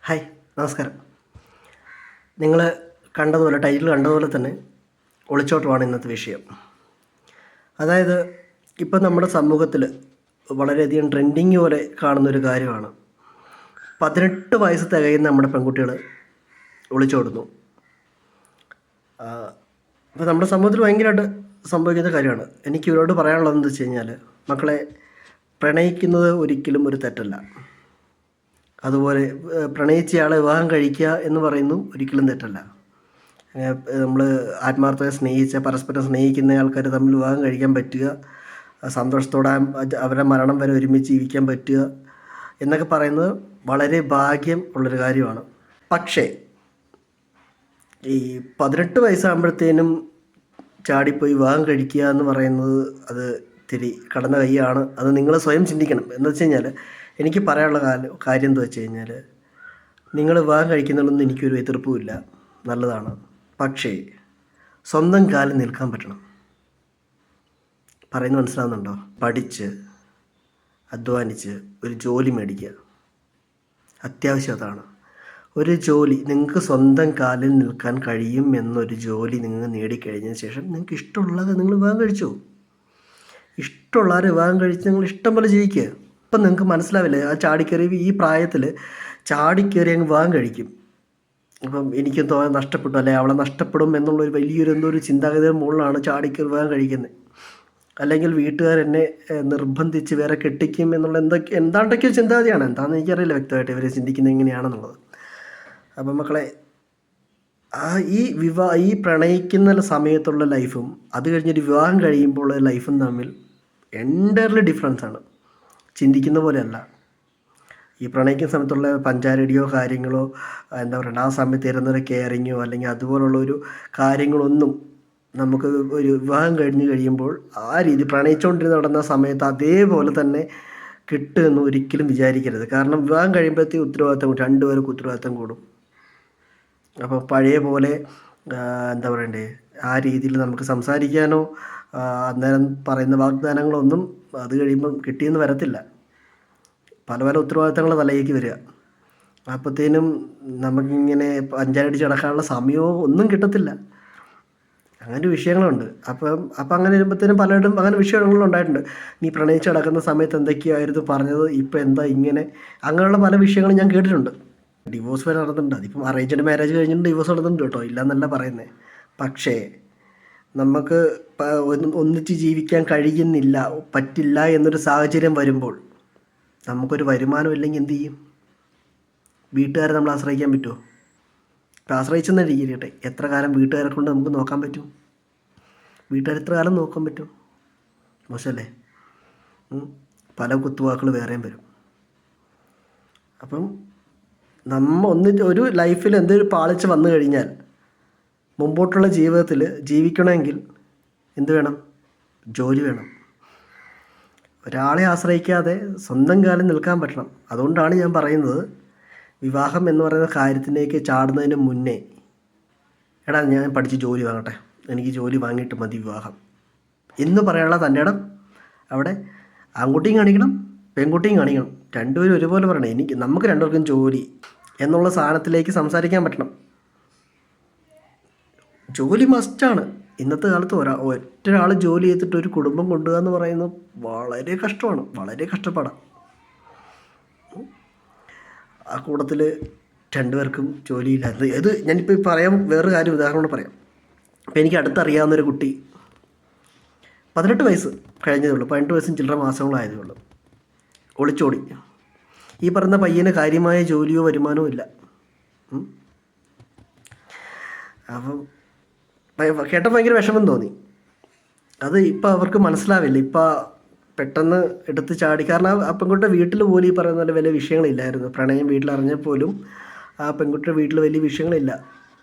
Hi, നമസ്കാരം. നിങ്ങൾ കണ്ടതുപോലെ ടൈറ്റിൽ കണ്ടതുപോലെ തന്നെ ഒളിച്ചോട്ടമാണ് ഇന്നത്തെ വിഷയം. അതായത് ഇപ്പം നമ്മുടെ സമൂഹത്തിൽ വളരെയധികം ട്രെൻഡിങ് പോലെ കാണുന്നൊരു കാര്യമാണ്. 18 വയസ്സ് തികയുന്ന നമ്മുടെ പെൺകുട്ടികൾ ഒളിച്ചോടുന്നു. അപ്പോൾ നമ്മുടെ സമൂഹത്തിൽ ഭയങ്കരമായിട്ട് സംഭവിക്കുന്ന കാര്യമാണ്. എനിക്ക് ഇവരോട് പറയാനുള്ളതെന്ന് വെച്ച് കഴിഞ്ഞാൽ, മക്കളെ, പ്രണയിക്കുന്നത് ഒരിക്കലും ഒരു തെറ്റല്ല. അതുപോലെ പ്രണയിച്ചയാളെ വിവാഹം കഴിക്കുക എന്ന് പറയുന്നു ഒരിക്കലും തെറ്റല്ല. നമ്മൾ ആത്മാർത്ഥമായി പരസ്പരം സ്നേഹിക്കുന്ന ആൾക്കാർ തമ്മിൽ വിവാഹം കഴിക്കാൻ പറ്റുക, സന്തോഷത്തോടെ അവരുടെ മരണം വരെ ഒരുമിച്ച് ജീവിക്കാൻ പറ്റുക എന്നൊക്കെ പറയുന്നത് വളരെ ഭാഗ്യം ഉള്ളൊരു കാര്യമാണ്. പക്ഷേ ഈ 18 വയസ്സാകുമ്പോഴത്തേനും ചാടിപ്പോയി വിവാഹം കഴിക്കുക എന്ന് പറയുന്നത് അത് ഇത്തിരി കടന്ന കൈയാണ്. അത് നിങ്ങൾ സ്വയം ചിന്തിക്കണം. എന്ന് വെച്ച് കഴിഞ്ഞാൽ, എനിക്ക് പറയാനുള്ള കാര്യം എന്താ വെച്ച് കഴിഞ്ഞാൽ, നിങ്ങൾ വിവാഹം കഴിക്കുന്നതിലൊന്നും എനിക്കൊരു എതിർപ്പുമില്ല, നല്ലതാണ്. പക്ഷേ സ്വന്തം കാലിൽ നിൽക്കാൻ പറ്റണം. പറയുന്നത് മനസ്സിലാവുന്നുണ്ടോ? പഠിച്ച് അധ്വാനിച്ച് ഒരു ജോലി മേടിക്കുക, അത്യാവശ്യം അതാണ്. ഒരു ജോലി, നിങ്ങൾക്ക് സ്വന്തം കാലിൽ നിൽക്കാൻ കഴിയും എന്നൊരു ജോലി നിങ്ങൾ നേടിക്കഴിഞ്ഞതിന് ശേഷം നിങ്ങൾക്ക് ഇഷ്ടമുള്ളത് നിങ്ങൾ വിവാഹം കഴിച്ചോ. ഇഷ്ടമുള്ളവരെ വിവാഹം കഴിച്ച് നിങ്ങൾ ഇഷ്ടം പോലെ ജീവിക്കുക. ഇപ്പം നിങ്ങൾക്ക് മനസ്സിലാവില്ലേ, ആ ചാടിക്കയറി ഈ പ്രായത്തിൽ ചാടിക്കയറി അങ്ങ് വിവാഹം കഴിക്കും. ഇപ്പം എനിക്കും തോന്നാൻ നഷ്ടപ്പെട്ടു, അല്ലെ അവളെ നഷ്ടപ്പെടും എന്നുള്ളൊരു വലിയൊരു എന്തോ ഒരു ചിന്താഗതിയുടെ മുകളിലാണ് ചാടിക്കയറി വിവാഹം കഴിക്കുന്നത്. അല്ലെങ്കിൽ വീട്ടുകാരെന്നെ നിർബന്ധിച്ച് വേറെ കെട്ടിക്കും എന്നുള്ള എന്താണ്ടൊക്കെയോ ചിന്താഗതിയാണ്. എന്താണെന്ന് എനിക്കറിയില്ല വ്യക്തമായിട്ട് ഇവർ ചിന്തിക്കുന്നത് എങ്ങനെയാണെന്നുള്ളത്. അപ്പം മക്കളെ, ഈ പ്രണയിക്കുന്ന സമയത്തുള്ള ലൈഫും അത് കഴിഞ്ഞൊരു വിവാഹം കഴിയുമ്പോൾ ലൈഫും തമ്മിൽ എൻ്റയർലി ഡിഫറൻസ് ആണ്. ചിന്തിക്കുന്ന പോലെയല്ല. ഈ പ്രണയിക്കുന്ന സമയത്തുള്ള പഞ്ചാരടിയോ കാര്യങ്ങളോ, എന്താ പറയുക, ആ സമയത്ത് തരുന്നൊരു കെയറിങ്ങോ അല്ലെങ്കിൽ അതുപോലുള്ളൊരു കാര്യങ്ങളൊന്നും നമുക്ക് ഒരു വിവാഹം കഴിഞ്ഞ് കഴിയുമ്പോൾ ആ രീതി പ്രണയിച്ചുകൊണ്ടിരുന്ന് നടന്ന സമയത്ത് അതേപോലെ തന്നെ കിട്ടുമെന്ന് ഒരിക്കലും വിചാരിക്കരുത്. കാരണം വിവാഹം കഴിയുമ്പോഴത്തേക്ക് ഉത്തരവാദിത്തം കൂടും, രണ്ടുപേർക്ക് ഉത്തരവാദിത്തം കൂടും. അപ്പോൾ പഴയ പോലെ എന്താ പറയണ്ടേ, ആ രീതിയിൽ നമുക്ക് സംസാരിക്കാനോ അന്നേരം പറയുന്ന വാഗ്ദാനങ്ങളൊന്നും അത് കഴിയുമ്പം കിട്ടിയെന്ന് വരത്തില്ല. പല പല ഉത്തരവാദിത്തങ്ങൾ തലയിലേക്ക് വരിക. അപ്പോഴത്തേനും നമുക്കിങ്ങനെ പഞ്ചായടിച്ച് നടക്കാനുള്ള സമയവും ഒന്നും കിട്ടത്തില്ല. അങ്ങനെ വിഷയങ്ങളുണ്ട്. അപ്പം അങ്ങനെ വരുമ്പോഴത്തേനും പലയിടും അങ്ങനെ വിഷയങ്ങളുണ്ടായിട്ടുണ്ട്. നീ പ്രണയിച്ച് നടക്കുന്ന സമയത്ത് എന്തൊക്കെയായിരുന്നു പറഞ്ഞത്, ഇപ്പം എന്താ ഇങ്ങനെ, അങ്ങനെയുള്ള പല വിഷയങ്ങളും ഞാൻ കേട്ടിട്ടുണ്ട്. ഡിവോഴ്സ് വരെ നടന്നിട്ടുണ്ട്. അതിപ്പം അറേഞ്ച്ഡ് മാരേജ് കഴിഞ്ഞിട്ട് ഡിവോഴ്സ് നടന്നിട്ടുണ്ട് കേട്ടോ, ഇല്ലയെന്നല്ല പറയുന്നത്. പക്ഷേ നമുക്ക് ഒന്നിച്ച് ജീവിക്കാൻ കഴിയുന്നില്ല, പറ്റില്ല എന്നൊരു സാഹചര്യം വരുമ്പോൾ നമുക്കൊരു വരുമാനം ഇല്ലെങ്കിൽ എന്തു ചെയ്യും? വീട്ടുകാരെ നമ്മൾ ആശ്രയിക്കാൻ പറ്റുമോ? ഇപ്പം ആശ്രയിച്ചെന്ന് ഇരിക്കട്ടെ, എത്ര കാലം വീട്ടുകാരെ കൊണ്ട് നമുക്ക് നോക്കാൻ പറ്റും? വീട്ടുകാർ എത്ര കാലം നോക്കാൻ പറ്റും? മോശമല്ലേ? പല കുത്തുവാക്കുകൾ വേറെയും വരും. അപ്പം ഒരു ലൈഫിൽ എന്തൊരു പാളിച്ച വന്നു കഴിഞ്ഞാൽ മുമ്പോട്ടുള്ള ജീവിതത്തിൽ ജീവിക്കണമെങ്കിൽ എന്ത് വേണം? ജോലി വേണം. ഒരാളെ ആശ്രയിക്കാതെ സ്വന്തം കാലിൽ നിൽക്കാൻ പറ്റണം. അതുകൊണ്ടാണ് ഞാൻ പറയുന്നത്, വിവാഹം എന്ന് പറയുന്ന കാര്യത്തിലേക്ക് ചാടുന്നതിന് മുന്നേ, എടാ ഞാൻ പഠിച്ച് ജോലി വാങ്ങട്ടെ, എനിക്ക് ജോലി വാങ്ങിയിട്ട് മതി വിവാഹം എന്ന് പറയാനുള്ള തൻ്റെ ഇടം അവിടെ ആൺകുട്ടിയും കാണിക്കണം, പെൺകുട്ടിയും കാണിക്കണം. രണ്ടുപേരും ഒരുപോലെ പറയണം, നമുക്ക് രണ്ടുപേർക്കും ജോലി എന്നുള്ള സാധനത്തിലേക്ക് സംസാരിക്കാൻ പറ്റണം. ജോലി മസ്റ്റാണ്. ഇന്നത്തെ കാലത്ത് ഒറ്റൊരാൾ ജോലി ചെയ്തിട്ട് ഒരു കുടുംബം കൊണ്ടുപോകുക എന്ന് പറയുന്നത് വളരെ കഷ്ടമാണ്, വളരെ കഷ്ടപ്പാടാണ്. ആ കൂട്ടത്തിൽ രണ്ടുപേർക്കും ജോലിയില്ലാത്തത് ഇത് ഞാനിപ്പോൾ പറയാം. വേറൊരു കാര്യം ഉദാഹരണം പറയാം. അപ്പോൾ എനിക്ക് അടുത്തറിയാവുന്നൊരു കുട്ടി 18 വയസ്സ് കഴിഞ്ഞതേ ഉള്ളൂ, 18 വയസ്സും ചില്ലറ മാസങ്ങളായതേ ഉള്ളൂ. ഒളിച്ചോടി. ഈ പറയുന്ന പയ്യന് കാര്യമായ ജോലിയോ വരുമാനമോ ഇല്ല. അപ്പം കേട്ടപ്പോൾ ഭയങ്കര വിഷമം തോന്നി. അത് ഇപ്പം അവർക്ക് മനസ്സിലാവില്ല. ഇപ്പം പെട്ടെന്ന് എടുത്ത് ചാടി. കാരണം ആ പെൺകുട്ടിയുടെ വീട്ടിൽ പോലും ഈ പറയുന്ന പോലെ വലിയ വിഷയങ്ങളില്ലായിരുന്നു. പ്രണയം വീട്ടിലറിഞ്ഞാൽ പോലും ആ പെൺകുട്ടിയുടെ വീട്ടിൽ വലിയ വിഷയങ്ങളില്ല.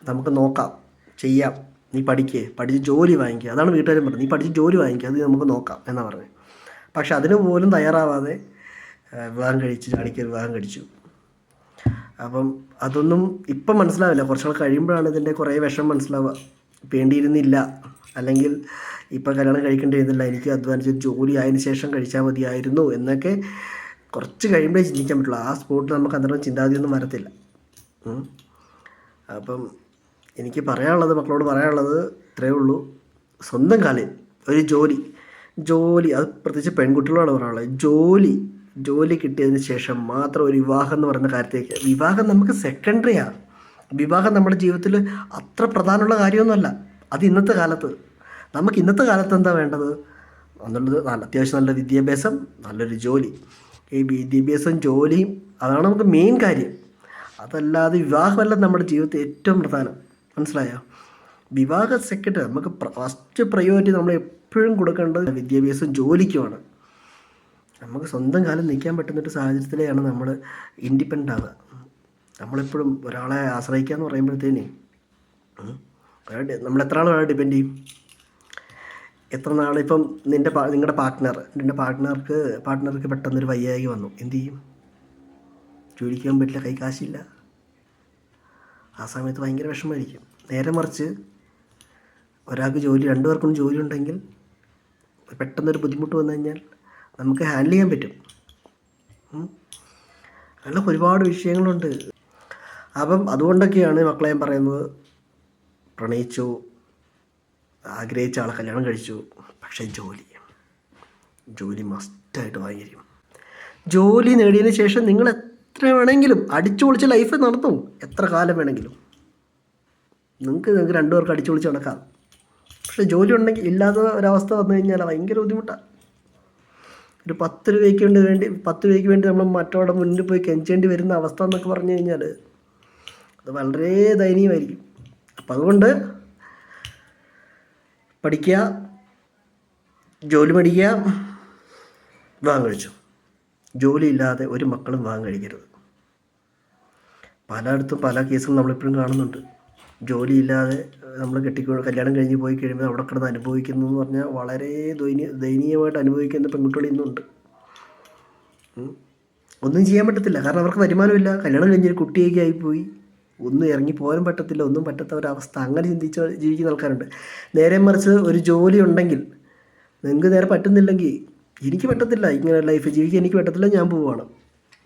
നമുക്ക് നോക്കാം, ചെയ്യാം, നീ പഠിച്ച് ജോലി വാങ്ങിക്കുക. അതാണ് വീട്ടുകാരും പറഞ്ഞത്, നീ പഠിച്ച് ജോലി വാങ്ങിക്കുക, അത് നമുക്ക് നോക്കാം എന്നാണ് പറഞ്ഞത്. പക്ഷെ അതിന് പോലും തയ്യാറാവാതെ വിവാഹം കഴിച്ചു. അപ്പം അതൊന്നും ഇപ്പം മനസ്സിലാവില്ല. കുറച്ചുനാൾ കഴിയുമ്പോഴാണ് ഇതിൻ്റെ കുറേ വിഷമം മനസ്സിലാവുക. വേണ്ടിയിരുന്നില്ല, അല്ലെങ്കിൽ ഇപ്പം കല്യാണം കഴിക്കേണ്ടിയിരുന്നില്ല, എനിക്ക് അധ്വാനിച്ച് ജോലി ആയതിനു ശേഷം കഴിച്ചാൽ മതിയായിരുന്നു എന്നൊക്കെ കുറച്ച് കഴിയുമ്പോഴേ ചിന്തിക്കാൻ പറ്റുള്ളൂ. ആ സ്പോട്ടിൽ നമുക്ക് അന്നേരം ചിന്താഗതിയൊന്നും വരത്തില്ല. ഉം. അപ്പം എനിക്ക് പറയാനുള്ളത്, മക്കളോട് പറയാനുള്ളത് ഇത്രയേ ഉള്ളൂ. സ്വന്തം കാലിൽ ഒരു ജോലി അത് പ്രത്യേകിച്ച് പെൺകുട്ടികളോട് പറയാനുള്ളത്, ജോലി കിട്ടിയതിന് ശേഷം മാത്രം ഒരു വിവാഹം എന്ന് പറയുന്ന കാര്യത്തേക്ക്. വിവാഹം നമുക്ക് സെക്കൻഡറിയാണ്. വിവാഹം നമ്മുടെ ജീവിതത്തിൽ അത്ര പ്രധാനമുള്ള കാര്യമൊന്നുമല്ല. അത് ഇന്നത്തെ കാലത്ത് എന്താ വേണ്ടത് എന്നുള്ളത്, അത്യാവശ്യം നല്ല വിദ്യാഭ്യാസം, നല്ലൊരു ജോലി. ഈ വിദ്യാഭ്യാസം ജോലിയും അതാണ് നമുക്ക് മെയിൻ കാര്യം. അതല്ലാതെ വിവാഹമല്ല നമ്മുടെ ജീവിതത്തിൽ ഏറ്റവും പ്രധാനം. മനസ്സിലായോ? വിവാഹ സെക്കൻഡ്, നമുക്ക് ഫസ്റ്റ് പ്രയോറിറ്റി നമ്മൾ എപ്പോഴും കൊടുക്കേണ്ടത് വിദ്യാഭ്യാസം ജോലിക്കുമാണ്. നമുക്ക് സ്വന്തം കാലം നിൽക്കാൻ പറ്റുന്നൊരു സാഹചര്യത്തിലാണ് നമ്മൾ ഇൻഡിപെൻഡൻ്റ് ആവുക. നമ്മളെപ്പോഴും ഒരാളെ ആശ്രയിക്കുക എന്ന് പറയുമ്പോഴത്തേന് നമ്മൾ എത്ര നാൾ ഒരാളെ ഡിപ്പെൻഡ് ചെയ്യും? എത്ര നാൾ? ഇപ്പം നിങ്ങളുടെ പാർട്ട്ണർക്ക് പെട്ടെന്നൊരു വയ്യായ്ക വന്നു, എന്ത് ചെയ്യും? ജോലിക്ക് പോകാൻ പറ്റില്ല, കൈ കാശില്ല. ആ സമയത്ത് ഭയങ്കര വിഷമമായിരിക്കും. നേരെ മറിച്ച് ഒരാൾക്ക് രണ്ടു പേർക്കും ജോലി ഉണ്ടെങ്കിൽ പെട്ടെന്നൊരു ബുദ്ധിമുട്ട് വന്നു കഴിഞ്ഞാൽ നമുക്ക് ഹാൻഡിൽ ചെയ്യാൻ പറ്റും. അങ്ങനെ ഒരുപാട് വിഷയങ്ങളുണ്ട്. അപ്പം അതുകൊണ്ടൊക്കെയാണ് മക്കളെ ഞാൻ പറയുന്നത്, പ്രണയിച്ചു, ആഗ്രഹിച്ച ആളെ കല്യാണം കഴിച്ചു, പക്ഷേ ജോലി മസ്റ്റായിട്ട് വാങ്ങിയിരിക്കും. ജോലി നേടിയതിന് ശേഷം നിങ്ങൾ എത്ര വേണമെങ്കിലും അടിച്ചു പൊളിച്ച് ലൈഫ് നടത്തും, എത്ര കാലം വേണമെങ്കിലും നിങ്ങൾക്ക് രണ്ടുപേർക്ക് അടിച്ചു പൊളിച്ച് നടക്കാം. പക്ഷേ ജോലി ഉണ്ടെങ്കിൽ ഇല്ലാത്ത ഒരവസ്ഥ വന്നു കഴിഞ്ഞാൽ ഭയങ്കര ബുദ്ധിമുട്ടാണ്. ഒരു 10 രൂപയ്ക്ക് വേണ്ടി നമ്മൾ മറ്റവിടെ മുന്നിൽ പോയി കെഞ്ചേണ്ടി വരുന്ന അവസ്ഥ എന്നൊക്കെ പറഞ്ഞു കഴിഞ്ഞാൽ അത് വളരെ ദയനീയമായിരിക്കും. അപ്പം അതുകൊണ്ട് പഠിക്കുക, ജോലി മേടിക്കുക, വിവാഹം കഴിച്ചു. ജോലിയില്ലാതെ ഒരു മക്കളും വിവാഹം കഴിക്കരുത്. പലയിടത്തും പല കേസും നമ്മളിപ്പോഴും കാണുന്നുണ്ട്. ജോലിയില്ലാതെ നമ്മൾ കല്യാണം കഴിഞ്ഞ് പോയി കഴിയുമ്പോൾ അവിടെ കിടന്ന് അനുഭവിക്കുന്നു എന്ന് പറഞ്ഞാൽ വളരെ ദയനീയമായിട്ട് അനുഭവിക്കുന്ന പെൺകുട്ടികൾ ഇന്നുണ്ട്. ഒന്നും ചെയ്യാൻ പറ്റത്തില്ല, കാരണം അവർക്ക് വരുമാനമില്ല. കല്യാണം കഴിഞ്ഞൊരു കുട്ടിയൊക്കെ ആയിപ്പോയി, ഒന്നും ഇറങ്ങി പോകാനും പറ്റത്തില്ല, ഒന്നും പറ്റാത്ത ഒരവസ്ഥ. അങ്ങനെ ജീവിക്കുന്ന ആൾക്കാരുണ്ട്. നേരെ മറിച്ച് ഒരു ജോലി ഉണ്ടെങ്കിൽ, നിങ്ങൾക്ക് നേരെ പറ്റുന്നില്ലെങ്കിൽ, എനിക്ക് പറ്റത്തില്ല ഇങ്ങനെ ലൈഫ് ജീവിക്കാൻ, എനിക്ക് പറ്റത്തില്ല, ഞാൻ പോവുകയാണ്,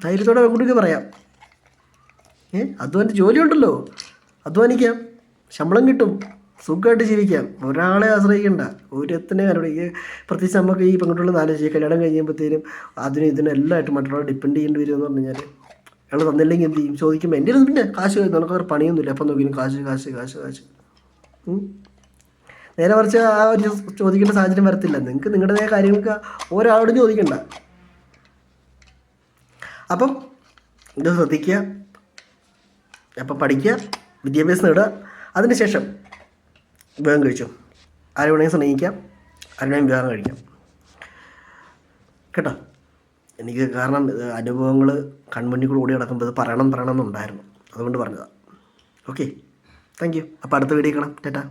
ധൈര്യത്തോടെ പെൺകുട്ടിക്ക് പറയാം. ജോലി ഉണ്ടല്ലോ, അധ്വാനിക്കാം, ശമ്പളം കിട്ടും, സുഖമായിട്ട് ജീവിക്കാം, ഒരാളെ ആശ്രയിക്കേണ്ട, ഒരുത്തിനെ പ്രത്യേകിച്ച് നമുക്ക് ഈ പെൺകുട്ടികൾ ആലോചിക്കുക, കല്യാണം കഴിയുമ്പോഴത്തേനും ഇതിനും എല്ലാമായിട്ട് മറ്റുള്ളവരെ ഡിപ്പെൻഡ് ചെയ്യേണ്ടി വരും എന്ന് പറഞ്ഞു കഴിഞ്ഞാൽ അയാൾ തന്നില്ലെങ്കിൽ എന്ത് ചെയ്യും? ചോദിക്കുമ്പോൾ എൻ്റെ പിന്നെ കാശ്, നമുക്ക് ഒരു പണിയൊന്നുമില്ല, അപ്പം നോക്കിയും കാശ്. നേരെ മറിച്ച് ആ ഒരു ചോദിക്കേണ്ട സാഹചര്യം വരത്തില്ല. നിങ്ങൾക്ക് നിങ്ങളുടേതായ കാര്യങ്ങൾക്ക് ഒരാളോടും ചോദിക്കണ്ട. അപ്പം ഇത് ശ്രദ്ധിക്കുക. അപ്പം പഠിക്കുക, വിദ്യാഭ്യാസം നേടുക, അതിനുശേഷം വിവാഹം കഴിച്ചു. ആരെ വേണമെങ്കിൽ സ്നേഹിക്കാം, ആരെ വേണമെങ്കിൽ വിവാഹം കഴിക്കാം, കേട്ടോ. എനിക്ക് കാരണം അനുഭവങ്ങൾ കൺമുന്നിൽ കൂടി ഓടി നടക്കുമ്പോൾ ഇത് പറയണം എന്നുണ്ടായിരുന്നു, അതുകൊണ്ട് പറഞ്ഞതാണ്. Okay, thank you. അപ്പോൾ അടുത്ത വീഡിയോ കാണാം. ടാറ്റാ.